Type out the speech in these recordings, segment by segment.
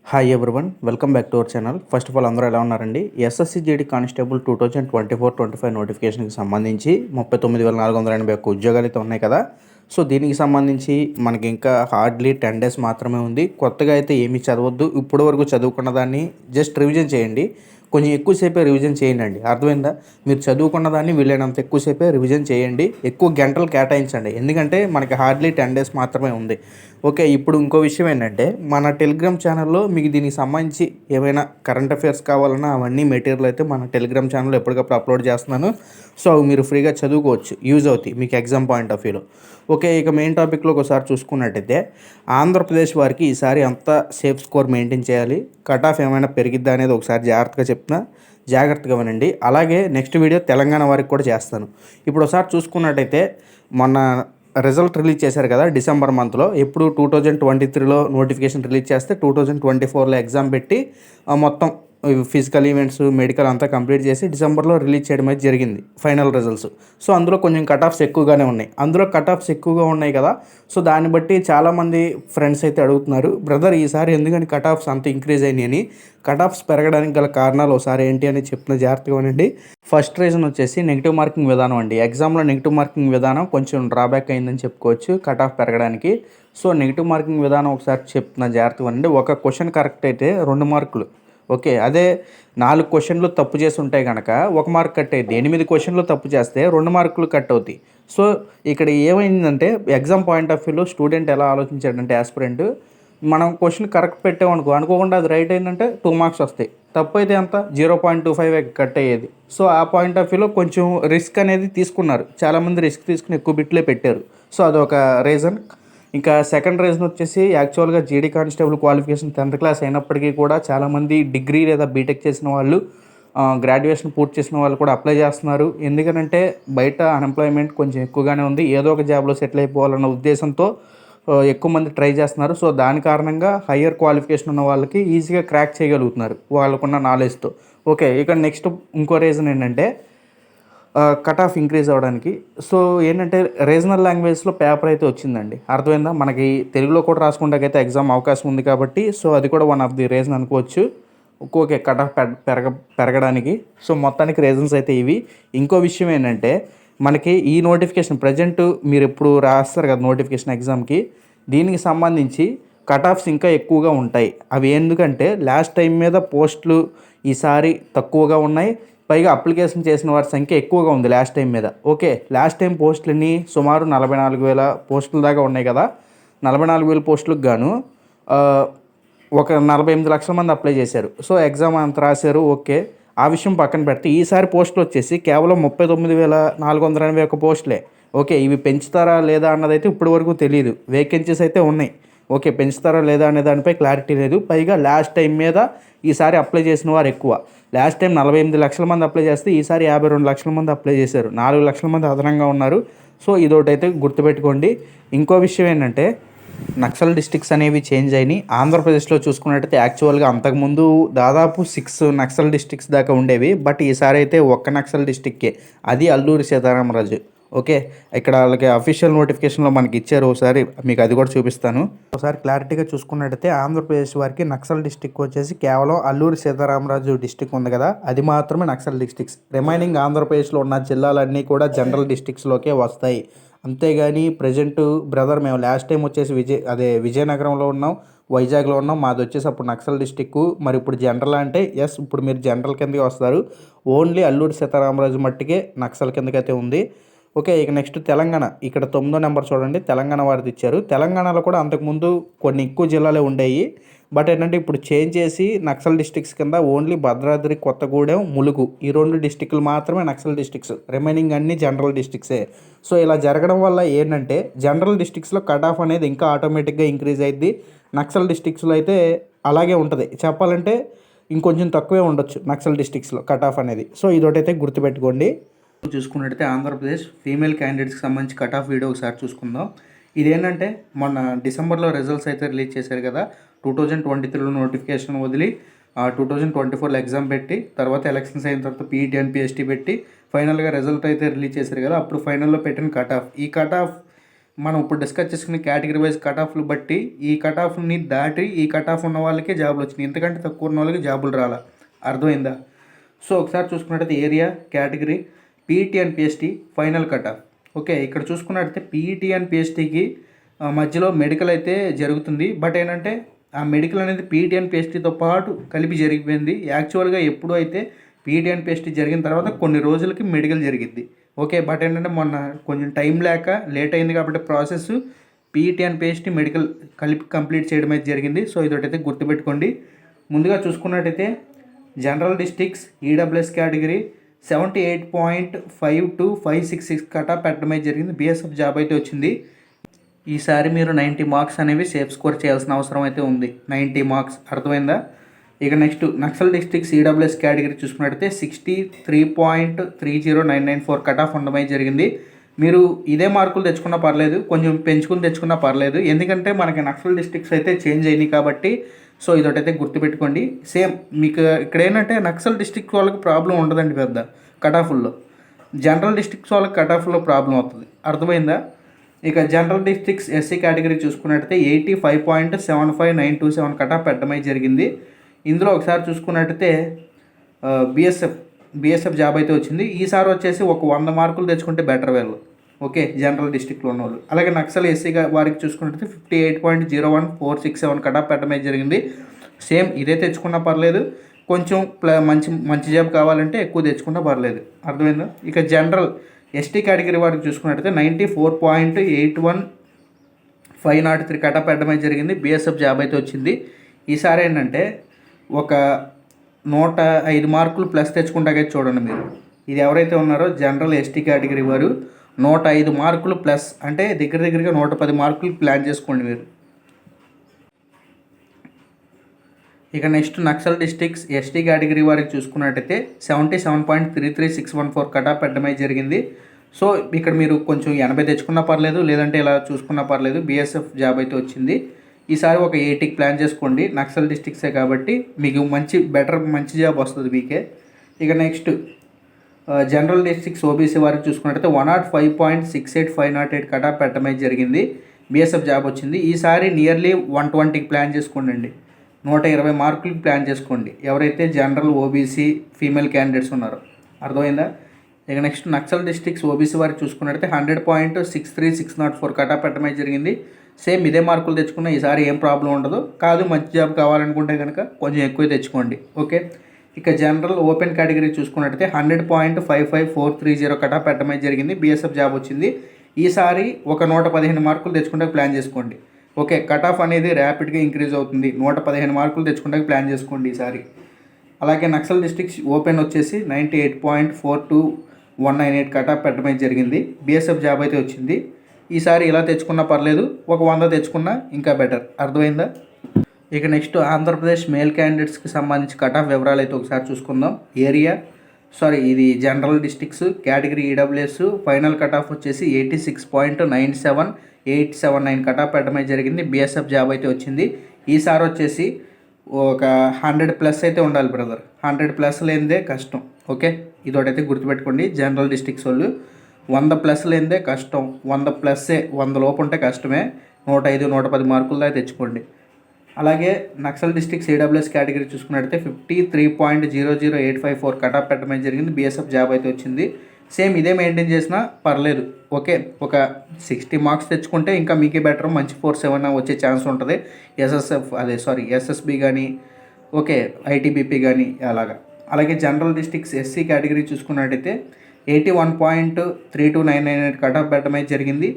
Hi everyone, welcome back to our channel. First of all అందరూ ఎలా ఉన్నారండి? SSC GD constable 2024-25 నోటిఫికేషన్కి సంబంధించి 39,481 ఉద్యోగాలు అయితే ఉన్నాయి కదా. సో దీనికి సంబంధించి మనకి ఇంకా హార్డ్లీ 10 డేస్ మాత్రమే ఉంది. కొత్తగా అయితే ఏమీ చదవద్దు. ఇప్పటి వరకు చదువుకున్న దాన్ని జస్ట్ రివిజన్ చేయండి. కొంచెం ఎక్కువసేపే రివిజన్ చేయండి. అర్థమైందా? మీరు చదువుకున్న దాన్ని వీలైనంత ఎక్కువసేపే రివిజన్ చేయండి. ఎక్కువ గంటలు కేటాయించండి. ఎందుకంటే మనకి హార్డ్లీ 10 డేస్ మాత్రమే ఉంది. ఓకే, ఇప్పుడు ఇంకో విషయం ఏంటంటే మన టెలిగ్రామ్ ఛానల్లో మీకు దీనికి సంబంధించి ఏమైనా కరెంట్ అఫైర్స్ కావాలన్నా అవన్నీ మెటీరియల్ అయితే మన టెలిగ్రామ్ ఛానల్లో ఎప్పటికప్పుడు అప్లోడ్ చేస్తున్నాను. సో అవి మీరు ఫ్రీగా చదువుకోవచ్చు, యూజ్ అవుతాయి మీకు ఎగ్జామ్ పాయింట్ ఆఫ్ వ్యూలో. ఓకే, ఇక మెయిన్ టాపిక్లో ఒకసారి చూసుకున్నట్టయితే ఆంధ్రప్రదేశ్ వారికి ఈసారి అంత సేఫ్ స్కోర్ మెయింటైన్ చేయాలి. కట్ ఆఫ్ ఏమైనా పెరిగిద్దా అనేది ఒకసారి జాగ్రత్తగా చెప్తున్నా, జాగ్రత్తగా వినండి. అలాగే నెక్స్ట్ వీడియో తెలంగాణ వారికి కూడా చేస్తాను. ఇప్పుడు ఒకసారి చూసుకున్నట్టయితే మొన్న రిజల్ట్ రిలీజ్ చేశారు కదా డిసెంబర్ మంత్లో. ఎప్పుడు 2023లో నోటిఫికేషన్ రిలీజ్ చేస్తే 2024లో ఎగ్జామ్ పెట్టి మొత్తం ఫిజికల్ ఈవెంట్స్ మెడికల్ అంతా కంప్లీట్ చేసి డిసెంబర్లో రిలీజ్ చేయడం అయితే జరిగింది ఫైనల్ రిజల్ట్స్. సో అందులో కొంచెం కట్ ఆఫ్స్ ఎక్కువగానే ఉన్నాయి. అందులో కట్ ఆఫ్స్ ఎక్కువగా ఉన్నాయి కదా, సో దాన్ని బట్టి చాలామంది ఫ్రెండ్స్ అయితే అడుగుతున్నారు, బ్రదర్ ఈసారి ఎందుకని కట్ ఆఫ్స్ అంత ఇంక్రీజ్ అయినాయి అని. కట్ ఆఫ్స్ పెరగడానికి గల కారణాలు ఒకసారి ఏంటి అని చెప్తున్న జాగ్రత్తగా ఉండండి. ఫస్ట్ రీజన్ వచ్చేసి నెగిటివ్ మార్కింగ్ విధానం అండి. ఎగ్జామ్లో నెగిటివ్ మార్కింగ్ విధానం కొంచెం డ్రాబ్యాక్ అయిందని చెప్పుకోవచ్చు కట్ ఆఫ్ పెరగడానికి. సో నెగిటివ్ మార్కింగ్ విధానం ఒకసారి చెప్తున్న జాగ్రత్తగా ఉండండి. ఒక క్వశ్చన్ కరెక్ట్ అయితే 2 మార్కులు. ఓకే, అదే 4 క్వశ్చన్లు తప్పు చేసి ఉంటాయి కనుక 1 మార్క్ కట్ అయ్యింది. 8 క్వశ్చన్లు తప్పు చేస్తే 2 మార్కులు కట్ అవుతాయి. సో ఇక్కడ ఏమైందంటే ఎగ్జామ్ పాయింట్ ఆఫ్ వ్యూలో స్టూడెంట్ ఎలా ఆలోచించాడంటే ఆస్పిరెంట్, మనం క్వశ్చన్ కరెక్ట్ పెట్టామనుకో, అనుకోకుండా అది రైట్ అయిందంటే 2 మార్క్స్ వస్తాయి. తప్పు అయితే అంత 0.25 కట్ అయ్యేది. సో ఆ పాయింట్ ఆఫ్ వ్యూలో కొంచెం రిస్క్ అనేది తీసుకున్నారు. చాలామంది రిస్క్ తీసుకుని ఎక్కువ బిట్లే పెట్టారు. సో అదొక రీజన్. ఇంకా సెకండ్ రీజన్ వచ్చేసి యాక్చువల్గా జీడీ కానిస్టేబుల్ క్వాలిఫికేషన్ 10th క్లాస్ అయినప్పటికీ కూడా చాలామంది డిగ్రీ లేదా బీటెక్ చేసిన వాళ్ళు, గ్రాడ్యుయేషన్ పూర్తి చేసిన వాళ్ళు కూడా అప్లై చేస్తున్నారు. ఎందుకంటే బయట అన్ఎంప్లాయ్మెంట్ కొంచెం ఎక్కువగానే ఉంది. ఏదో ఒక జాబ్లో సెటిల్ అయిపోవాలన్న ఉద్దేశంతో ఎక్కువ మంది ట్రై చేస్తున్నారు. సో దాని కారణంగా హయ్యర్ క్వాలిఫికేషన్ ఉన్న వాళ్ళకి ఈజీగా క్రాక్ చేయగలుగుతున్నారు వాళ్ళకున్న నాలెడ్జ్తో. ఓకే, ఇక్కడ నెక్స్ట్ ఇంకో రీజన్ ఏంటంటే కట్ ఆఫ్ ఇంక్రీజ్ అవ్వడానికి. సో ఏంటంటే రీజనల్ లాంగ్వేజ్లో పేపర్ అయితే వచ్చిందండి. అర్థమైందా? మనకి తెలుగులో కూడా రాసుకుంటాకైతే ఎగ్జామ్ అవకాశం ఉంది కాబట్టి సో అది కూడా వన్ ఆఫ్ ది రీజన్ అనుకోవచ్చు. ఓకే, కట్ ఆఫ్ పెరగడానికి. సో మొత్తానికి రీజన్స్ అయితే ఇవి. ఇంకో విషయం ఏంటంటే మనకి ఈ నోటిఫికేషన్ ప్రజెంట్ మీరు ఎప్పుడు రాస్తారు కదా నోటిఫికేషన్ ఎగ్జామ్కి, దీనికి సంబంధించి కట్ ఆఫ్స్ ఇంకా ఎక్కువగా ఉంటాయి. అవి ఎందుకంటే లాస్ట్ టైం మీద పోస్టులు ఈసారి తక్కువగా ఉన్నాయి. పైగా అప్లికేషన్ చేసిన వారి సంఖ్య ఎక్కువగా ఉంది లాస్ట్ టైం మీద. ఓకే, లాస్ట్ టైం పోస్టులన్నీ సుమారు 44,000 పోస్టుల దాకా ఉన్నాయి కదా. 44,000 పోస్టులకు గాను ఒక 48 లక్షల మంది అప్లై చేశారు. సో ఎగ్జామ్ అంత రాశారు. ఓకే, ఆ విషయం పక్కన పెడితే ఈసారి పోస్టులు వచ్చేసి కేవలం 39,481 పోస్టులే. ఓకే, ఇవి పెంచుతారా లేదా అన్నదైతే ఇప్పటి వరకు తెలియదు. వేకెన్సీస్ అయితే ఉన్నాయి. ఓకే, పెంచుతారా లేదా అనే దానిపై క్లారిటీ లేదు. పైగా లాస్ట్ టైం మీద ఈసారి అప్లై చేసిన వారు ఎక్కువ. లాస్ట్ టైం 48 లక్షల మంది అప్లై చేస్తే ఈసారి 52 లక్షల మంది అప్లై చేశారు. 4 లక్షల మంది అదనంగా ఉన్నారు. సో ఇదొకటైతే గుర్తుపెట్టుకోండి. ఇంకో విషయం ఏంటంటే నక్సల్ డిస్ట్రిక్ట్స్ అనేవి చేంజ్ అయినాయి. ఆంధ్రప్రదేశ్లో చూసుకున్నట్టయితే యాక్చువల్గా అంతకుముందు దాదాపు 6 నక్సల్ డిస్ట్రిక్ట్స్ దాకా ఉండేవి. బట్ ఈసారి అయితే 1 నక్సల్ డిస్ట్రిక్కే, అది అల్లూరి సీతారామరాజు. ఓకే, ఇక్కడ వాళ్ళకి అఫీషియల్ నోటిఫికేషన్లో మనకి ఇచ్చారు. ఒకసారి మీకు అది కూడా చూపిస్తాను. ఒకసారి క్లారిటీగా చూసుకున్నట్టయితే ఆంధ్రప్రదేశ్ వారికి నక్సల్ డిస్ట్రిక్ట్ వచ్చేసి కేవలం అల్లూరి సీతారామరాజు డిస్ట్రిక్ట్ ఉంది కదా, అది మాత్రమే నక్సల్ డిస్ట్రిక్ట్స్. రిమైనింగ్ ఆంధ్రప్రదేశ్లో ఉన్న జిల్లాలన్నీ కూడా జనరల్ డిస్ట్రిక్ట్స్లోకే వస్తాయి. అంతేగాని ప్రజెంట్ బ్రదర్ మేము లాస్ట్ టైం వచ్చేసి విజయనగరంలో ఉన్నాం, వైజాగ్లో ఉన్నాం, మాది వచ్చేసి అప్పుడు నక్సల్ డిస్టిక్, మరి ఇప్పుడు జనరల్ అంటే ఎస్ ఇప్పుడు మీరు జనరల్ కిందకి వస్తారు. ఓన్లీ అల్లూరి సీతారామరాజు మట్టికే నక్సల్ కిందకైతే ఉంది. ఓకే, ఇక నెక్స్ట్ తెలంగాణ. ఇక్కడ 9వ నెంబర్ చూడండి, తెలంగాణ వారిది ఇచ్చారు. తెలంగాణలో కూడా అంతకుముందు కొన్ని ఎక్కువ జిల్లాలే ఉండేవి. బట్ ఏంటంటే ఇప్పుడు చేంజ్ చేసి నక్సల్ డిస్ట్రిక్ట్స్ కింద ఓన్లీ భద్రాద్రి, కొత్తగూడెం, ములుగు ఈ 2 డిస్టిక్లు మాత్రమే నక్సల్ డిస్ట్రిక్ట్స్. రిమైనింగ్ అన్ని జనరల్ డిస్ట్రిక్ట్సే. సో ఇలా జరగడం వల్ల ఏంటంటే జనరల్ డిస్ట్రిక్ట్స్లో కట్ ఆఫ్ అనేది ఇంకా ఆటోమేటిక్గా ఇంక్రీజ్ అయ్యింది. నక్సల్ డిస్ట్రిక్ట్స్లో అయితే అలాగే ఉంటుంది. చెప్పాలంటే ఇంకొంచెం తక్కువే ఉండొచ్చు నక్సల్ డిస్ట్రిక్ట్స్లో కట్ ఆఫ్ అనేది. సో ఇదొకటైతే గుర్తుపెట్టుకోండి. చూసుకున్నట్టయితే ఆంధ్రప్రదేశ్ ఫీమేల్ క్యాండిడేట్స్కి సంబంధించి కట్ ఆఫ్ వీడియో ఒకసారి చూసుకుందాం. ఇదేంటంటే మొన్న డిసెంబర్లో రిజల్ట్స్ అయితే రిలీజ్ చేశారు కదా. 2023లో నోటిఫికేషన్ వదిలి 2024లో ఎగ్జామ్ పెట్టి తర్వాత ఎలక్షన్స్ అయిన తర్వాత పీఈటీ అండ్ పిఎస్టీ పెట్టి ఫైనల్గా రిజల్ట్ అయితే రిలీజ్ చేశారు కదా. అప్పుడు ఫైనల్లో పెట్టిన కట్ ఆఫ్, ఈ కట్ ఆఫ్ మనం ఇప్పుడు డిస్కస్ చేసుకునే కేటగిరీ వైజ్ కట్ ఆఫ్లు బట్టి ఈ కట్ ఆఫ్ని దాటి ఈ కట్ ఆఫ్ ఉన్న వాళ్ళకే జాబులు వచ్చినాయి, ఎందుకంటే తక్కువ ఉన్న వాళ్ళకి జాబులు రాలా. అర్థమైందా? సో ఒకసారి చూసుకున్నట్టయితే area, category, PET and PST final cut off. Okay, ఇక్కడ చూసుకున్నట్టయితే పీఈటీ అండ్ పిఎస్టీకి మధ్యలో మెడికల్ అయితే జరుగుతుంది. బట్ ఏంటంటే ఆ మెడికల్ అనేది పీఈటీ అండ్ పిఎస్టీతో పాటు కలిపి జరిగిపోయింది. యాక్చువల్గా ఎప్పుడు అయితే పీఈటీ అండ్ పిఎస్టీ జరిగిన తర్వాత కొన్ని రోజులకి మెడికల్ జరిగిద్ది. ఓకే, బట్ ఏంటంటే మొన్న కొంచెం టైం లేక లేట్ అయింది కాబట్టి process PET and PST medical కలిపి కంప్లీట్ చేయడం అయితే జరిగింది. సో ఇదొకటైతే గుర్తుపెట్టుకోండి. ముందుగా చూసుకున్నట్టయితే జనరల్ డిస్ట్రిక్ట్స్ ఈడబ్ల్యూఎస్ కేటగిరీ 78.52566 కటా పెట్టడం అయితే జరిగింది. బీఎస్ఎఫ్ జాబ్ అయితే వచ్చింది. ఈసారి మీరు 90 మార్క్స్ అనేవి సేఫ్ స్కోర్ చేయాల్సిన అవసరం అయితే ఉంది. 90 మార్క్స్, అర్థమైందా? ఇక next Naxal districts EWS category చూసుకున్నట్టయితే 63.30994 కట్ ఆఫ్ ఉండడం అయితే జరిగింది. మీరు ఇదే మార్కులు తెచ్చుకున్నా పర్లేదు, కొంచెం పెంచుకుని తెచ్చుకున్నా పర్లేదు, ఎందుకంటే మనకి నక్సల్ డిస్ట్రిక్ట్స్ అయితే చేంజ్ అయినాయి కాబట్టి. సో ఇదొకటైతే గుర్తుపెట్టుకోండి. సేమ్ మీకు ఇక్కడ ఏంటంటే నక్సల్ డిస్ట్రిక్ట్ వాళ్ళకి ప్రాబ్లం ఉండదండి పెద్ద కట్ ఆఫ్ల్లో. జనరల్ డిస్ట్రిక్ట్స్ వాళ్ళకి కట్ ఆఫ్లో ప్రాబ్లం అవుతుంది. అర్థమైందా? ఇక జనరల్ డిస్ట్రిక్ట్స్ ఎస్సీ కేటగిరీ చూసుకున్నట్టయితే 85.75927 కట్ ఆఫ్ పెట్టడమే జరిగింది. ఇందులో ఒకసారి చూసుకున్నట్టయితే బీఎస్ఎఫ్ జాబ్ అయితే వచ్చింది. ఈసారి వచ్చేసి ఒక 100 మార్కులు తెచ్చుకుంటే బెటర్ వీళ్ళు. ఓకే, జనరల్ డిస్ట్రిక్ట్లో ఉన్న వాళ్ళు. అలాగే నక్సల్ ఎస్సీగా వారికి చూసుకున్నట్టయితే 58.01467 కట్ ఆఫ్ పెట్టడమే జరిగింది. సేమ్ ఇదే తెచ్చుకున్నా పర్లేదు, కొంచెం మంచి జాబ్ కావాలంటే ఎక్కువ తెచ్చుకున్నా పర్లేదు. అర్థమైందా? ఇక జనరల్ ఎస్టీ కేటగిరీ వారికి చూసుకున్నట్టయితే 94.81503 కట్ ఆఫ్ పెట్టడమే జరిగింది. బీఎస్ఎఫ్ జాబ్ అయితే వచ్చింది. ఈసారి ఏంటంటే ఒక 105 మార్కులు ప్లస్ తెచ్చుకుంటాకైతే చూడండి మీరు. ఇది ఎవరైతే ఉన్నారో జనరల్ ఎస్టీ కేటగిరీ వారు 105 మార్కులు ప్లస్ అంటే దగ్గరగా 110 మార్కులు ప్లాన్ చేసుకోండి మీరు. ఇక next Naxal districts ST category వారికి చూసుకున్నట్టయితే 77.33614 కట్ ఆఫ్ పెట్టడమే జరిగింది. సో ఇక్కడ మీరు కొంచెం 80 తెచ్చుకున్నా పర్లేదు, లేదంటే ఇలా చూసుకున్నా పర్లేదు. బీఎస్ఎఫ్ జాబ్ అయితే వచ్చింది. ఈసారి ఒక 80కి ప్లాన్ చేసుకోండి. నక్సల్ డిస్ట్రిక్ట్సే కాబట్టి మీకు మంచి జాబ్ వస్తుంది మీకే. ఇక నెక్స్ట్ జనరల్ డిస్ట్రిక్ట్స్ ఓబీసీ వారికి చూసుకున్నట్టయితే 105.68508 కట్ ఆఫ్ పెట్టడమే జరిగింది. బీఎస్ఎఫ్ జాబ్ వచ్చింది. ఈసారి నియర్లీ 120కి ప్లాన్ చేసుకోండి. 120 మార్కులకి ప్లాన్ చేసుకోండి ఎవరైతే జనరల్ ఓబీసీ ఫీమేల్ క్యాండిడేట్స్ ఉన్నారో. అర్థమైందా? ఇక నెక్స్ట్ నక్సల్ డిస్ట్రిక్ట్స్ ఓబీసీ వారికి చూసుకున్నట్టయితే 100.63604 కట్ ఆఫ్ పెట్టడమే జరిగింది. సేమ్ ఇదే మార్కులు తెచ్చుకున్న ఈసారి ఏం ప్రాబ్లం ఉండదు. కాదు మంచి జాబ్ కావాలనుకుంటే కనుక కొంచెం ఎక్కువ తెచ్చుకోండి. ఓకే, ఇక జనరల్ ఓపెన్ కేటగిరీ చూసుకున్నట్టయితే 100.55430 కట్ ఆఫ్ పెట్టడమే జరిగింది. బీఎస్ఎఫ్ జాబ్ వచ్చింది. ఈసారి ఒక 115 మార్కులు తెచ్చుకుంటే ప్లాన్ చేసుకోండి. ఓకే, కట్ ఆఫ్ అనేది ర్యాపిడ్గా ఇంక్రీజ్ అవుతుంది. 115 మార్కులు తెచ్చుకుంటే ప్లాన్ చేసుకోండి ఈసారి. అలాగే నక్సల్ డిస్ట్రిక్ట్స్ ఓపెన్ వచ్చేసి 98.42198 కట్ ఆఫ్ పెట్టడమే జరిగింది. బీఎస్ఎఫ్ జాబ్ అయితే వచ్చింది. ఈసారి ఇలా తెచ్చుకున్నా పర్లేదు, ఒక 100 తెచ్చుకున్నా ఇంకా బెటర్. అర్థమైందా? ఇక నెక్స్ట్ ఆంధ్రప్రదేశ్ మేల్ క్యాండిడేట్స్కి సంబంధించి కట్ ఆఫ్ వివరాలు అయితే ఒకసారి చూసుకుందాం. ఇది general districts category EWS final cut off వచ్చేసి 86.97879 కట్ ఆఫ్ పెట్టడమే జరిగింది. బీఎస్ఎఫ్ జాబ్ అయితే వచ్చింది. ఈసారి వచ్చేసి ఒక 100+ అయితే ఉండాలి బ్రదర్. 100+ లేనిదే కష్టం. ఓకే, ఇదొకటైతే గుర్తుపెట్టుకోండి. జనరల్ డిస్ట్రిక్ట్స్ వాళ్ళు 100+ లేనిదే కష్టం. 100+, 100 లోపు ఉంటే కష్టమే. 105, 110 మార్కులు దాకా తెచ్చుకోండి. అలాగే నక్సల్ డిస్ట్రిక్ట్స్ ఏడబ్ల్యూఎస్ కేటగిరీ చూసుకున్నట్టయితే 53.00854 కట్ ఆఫ్ పెట్టడమే జరిగింది. బీఎస్ఎఫ్ జాబ్ అయితే వచ్చింది. సేమ్ ఇదే మెయింటైన్ చేసినా పర్లేదు. ఓకే, ఒక 60 మార్క్స్ తెచ్చుకుంటే ఇంకా మీకే బెటర్. మంచి 47 వచ్చే ఛాన్స్ ఉంటుంది. ఎస్ఎస్బి కానీ ఓకే ఐటీబీపీ కానీ అలాగే జనరల్ డిస్ట్రిక్ట్స్ ఎస్సీ కేటగిరీ చూసుకున్నట్టయితే 81.32998 కట్ ఆఫ్ పెట్టడమే జరిగింది.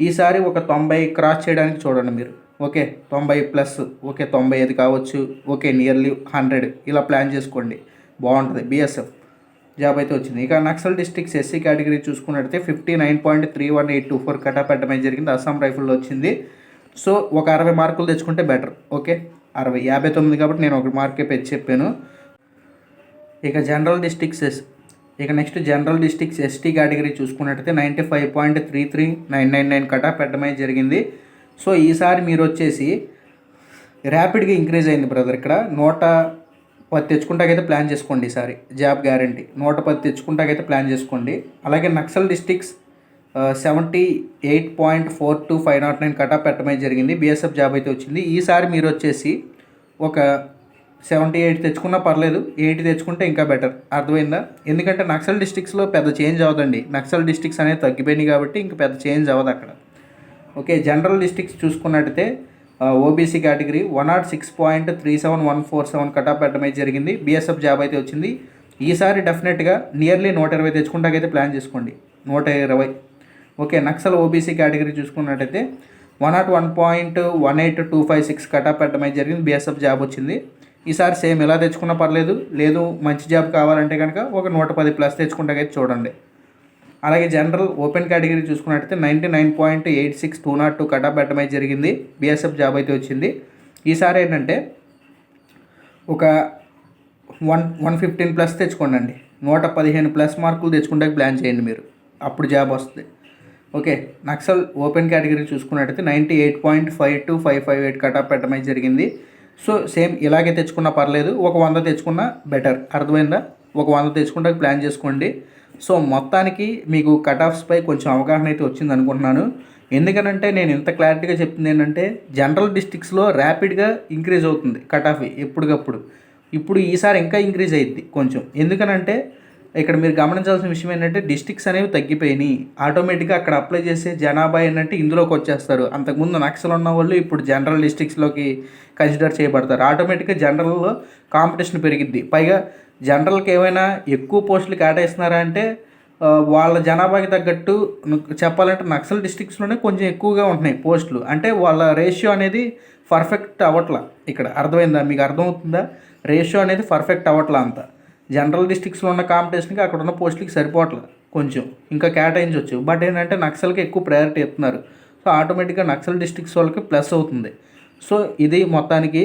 ఈసారి ఒక 90 క్రాస్ చేయడానికి చూడండి మీరు. ఓకే, 90+, ఓకే 95 కావచ్చు, ఓకే నియర్లీ 100 ఇలా ప్లాన్ చేసుకోండి, బాగుంటుంది. బీఎస్ఎఫ్ జాబ్ అయితే వచ్చింది. ఇక నక్సల్ డిస్ట్రిక్ట్స్ ఎస్సీ కేటగిరీ చూసుకున్నట్టయితే 59.31824 కట్ ఆఫ్ పెట్టడమే జరిగింది. అస్సాం రైఫిల్లో వచ్చింది. సో ఒక 60 మార్కులు తెచ్చుకుంటే బెటర్. ఓకే, 60, 59 కాబట్టి నేను ఒక మార్కే పెట్టి చెప్పాను. ఇక next general districts ST category చూసుకున్నట్టయితే 95.33999 కట్ ఆఫ్ పెట్టడమే జరిగింది. సో ఈసారి మీరు వచ్చేసి ర్యాపిడ్గా ఇంక్రీజ్ అయింది బ్రదర్. ఇక్కడ 110 తెచ్చుకుంటాకైతే ప్లాన్ చేసుకోండి. ఈసారి జాబ్ గ్యారంటీ 110 తెచ్చుకుంటాకైతే ప్లాన్ చేసుకోండి. అలాగే నక్సల్ డిస్ట్రిక్ట్స్ 78.42509 కటాఫ్ పెట్టడం జరిగింది. బీఎస్ఎఫ్ జాబ్ అయితే వచ్చింది. ఈసారి మీరు వచ్చేసి ఒక 78 తెచ్చుకున్నా పర్లేదు, 80 తెచ్చుకుంటే ఇంకా బెటర్. అర్థమైందా? ఎందుకంటే నక్సల్ డిస్ట్రిక్ట్స్లో పెద్ద చేంజ్ అవ్వదండి. నక్సల్ డిస్ట్రిక్ట్స్ అనేవి తగ్గిపోయినాయి కాబట్టి ఇంక పెద్ద చేంజ్ అవ్వదు అక్కడ. ఓకే, జనరల్ డిస్ట్రిక్ట్స్ చూసుకున్నట్టయితే ఓబీసీ కేటగిరీ 106.37147 కటాఫ్ పెట్టడం జరిగింది. బీఎస్ఎఫ్ జాబ్ అయితే వచ్చింది. ఈసారి డెఫినెట్గా నియర్లీ 120 తెచ్చుకుంటాకైతే ప్లాన్ చేసుకోండి. 120. ఓకే, నక్సల్ ఓబీసీ కేటగిరీ చూసుకున్నట్టయితే 101.18256 కటాఫ్ పెట్టడం జరిగింది. బీఎస్ఎఫ్ జాబ్ వచ్చింది. ఈసారి సేమ్ ఎలా తెచ్చుకున్నా పర్లేదు, లేదు మంచి జాబ్ కావాలంటే కనుక ఒక 110+ తెచ్చుకుంటాకైతే చూడండి. అలాగే జనరల్ ఓపెన్ కేటగిరీ చూసుకున్నట్టయితే 99.86202 కటాఫ్ పెట్టడం జరిగింది. బీఎస్ఎఫ్ జాబ్ అయితే వచ్చింది. ఈసారి ఏంటంటే ఒక 115+ తెచ్చుకోండి. 115+ మార్కులు తెచ్చుకుంటే ప్లాన్ చేయండి మీరు, అప్పుడు జాబ్ వస్తుంది. ఓకే, నక్సల్ ఓపెన్ కేటగిరీ చూసుకున్నట్టయితే 98.52558 కటాఫ్ పెట్టడం జరిగింది. సో సేమ్ ఇలాగే తెచ్చుకున్నా పర్లేదు, ఒక 100 తెచ్చుకున్నా బెటర్. అర్థమైందా? ఒక 100 తెచ్చుకుంటే ప్లాన్ చేసుకోండి. సో మొత్తానికి మీకు కటాఫ్స్పై కొంచెం అవగాహన అయితే వచ్చింది అనుకుంటున్నాను. ఎందుకనంటే నేను ఇంత క్లారిటీగా చెప్తుంది ఏంటంటే జనరల్ డిస్ట్రిక్ట్స్లో ర్యాపిడ్గా ఇంక్రీజ్ అవుతుంది కటాఫ్ ఎప్పటికప్పుడు. ఇప్పుడు ఈసారి ఇంకా ఇంక్రీజ్ అయ్యిద్ది కొంచెం. ఎందుకనంటే ఇక్కడ మీరు గమనించాల్సిన విషయం ఏంటంటే డిస్ట్రిక్ట్స్ అనేవి తగ్గిపోయినాయి. ఆటోమేటిక్గా అక్కడ అప్లై చేసే జనాభా ఏంటంటే ఇందులోకి వచ్చేస్తారు. అంతకుముందు నక్సల్ ఉన్న వాళ్ళు ఇప్పుడు జనరల్ డిస్ట్రిక్ట్స్లోకి కన్సిడర్ చేయబడతారు. ఆటోమేటిక్గా జనరల్లో కాంపిటీషన్ పెరిగిద్ది. పైగా జనరల్కి ఏమైనా ఎక్కువ పోస్టులు కేటాయిస్తున్నారా అంటే వాళ్ళ జనాభాకి తగ్గట్టు చెప్పాలంటే నక్సల్ డిస్ట్రిక్ట్స్లోనే కొంచెం ఎక్కువగా ఉంటున్నాయి పోస్టులు. అంటే వాళ్ళ రేషియో అనేది పర్ఫెక్ట్ అవ్వట్లా. ఇక్కడ అర్థమైందా? మీకు అర్థమవుతుందా? రేషియో అనేది పర్ఫెక్ట్ అవ్వట్లా అంత. జనరల్ డిస్ట్రిక్ట్స్లో ఉన్న కాంపిటీషన్కి అక్కడ ఉన్న పోస్టులకి సరిపోవట్లేదు, కొంచెం ఇంకా కేటాయించవచ్చు. బట్ ఏంటంటే నక్సల్కి ఎక్కువ ప్రయారిటీ ఇస్తున్నారు. సో ఆటోమేటిక్గా నక్సల్ డిస్ట్రిక్ట్స్ వాళ్ళకి ప్లస్ అవుతుంది. సో ఇది మొత్తానికి